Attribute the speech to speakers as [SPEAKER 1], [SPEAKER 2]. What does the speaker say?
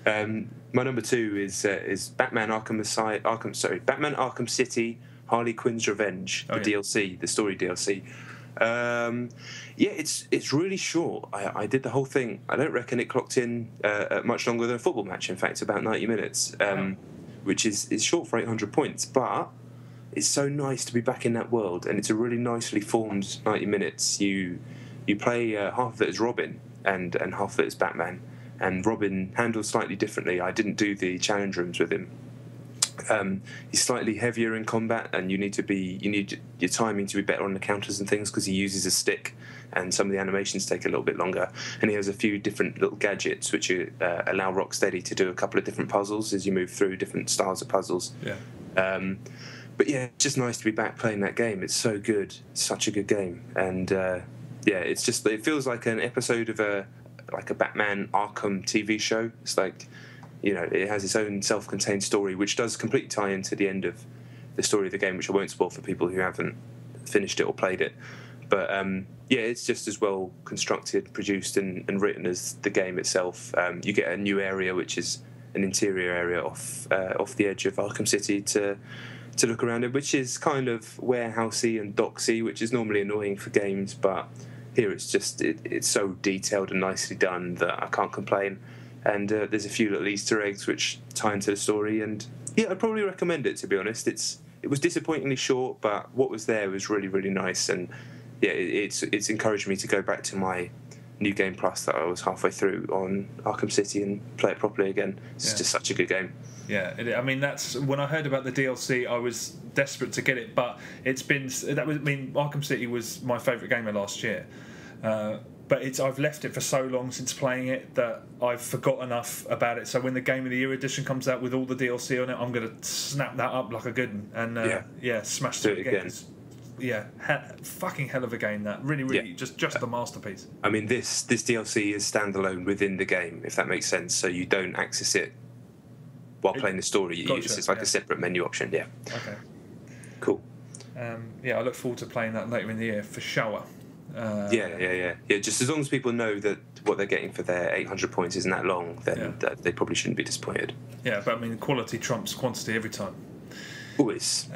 [SPEAKER 1] My number 2 is Batman Batman Arkham City, Harley Quinn's Revenge, DLC, the story DLC. It's really short. I did the whole thing. I don't reckon it clocked in much longer than a football match. In fact, about 90 minutes, which is short for 800 points. But it's so nice to be back in that world, and it's a really nicely formed 90 minutes. You play half of it as Robin and half of it as Batman. And Robin handles slightly differently. I didn't do the challenge rooms with him. He's slightly heavier in combat, and you need your timing to be better on the counters and things because he uses a stick, and some of the animations take a little bit longer. And he has a few different little gadgets which allow Rocksteady to do a couple of different puzzles as you move through different styles of puzzles. But yeah, it's just nice to be back playing that game. It's so good, such a good game, and it feels like an episode of a Batman Arkham TV show. It's like, it has its own self-contained story, which does completely tie into the end of the story of the game, which I won't spoil for people who haven't finished it or played it. But it's just as well constructed, produced, and written as the game itself. You get a new area, which is an interior area off the edge of Arkham City to look around it, which is kind of warehousey and docksy, which is normally annoying for games, but here it's just it's so detailed and nicely done that I can't complain. And there's a few little Easter eggs which tie into the story, and I'd probably recommend it, to be honest. It was disappointingly short, but what was there was really, really nice, and it's encouraged me to go back to my New Game Plus that I was halfway through on Arkham City and play it properly again. It's just such a good game.
[SPEAKER 2] Yeah, I mean, that's when I heard about the DLC, I was desperate to get it, but Arkham City was my favourite game of last year. But I've left it for so long since playing it that I've forgot enough about it. So when the Game of the Year edition comes out with all the DLC on it, I'm going to snap that up like a good one and smash through it again. Fucking hell of a game that. Really, really, just a masterpiece.
[SPEAKER 1] I mean, this DLC is standalone within the game, if that makes sense. So you don't access it while playing the story. It's like a separate menu option. Yeah.
[SPEAKER 2] Okay.
[SPEAKER 1] Cool. I
[SPEAKER 2] look forward to playing that later in the year for sure.
[SPEAKER 1] Just as long as people know that what they're getting for their 800 points isn't that long, then they probably shouldn't be disappointed.
[SPEAKER 2] Yeah, but I mean, quality trumps quantity every time.
[SPEAKER 1] Always.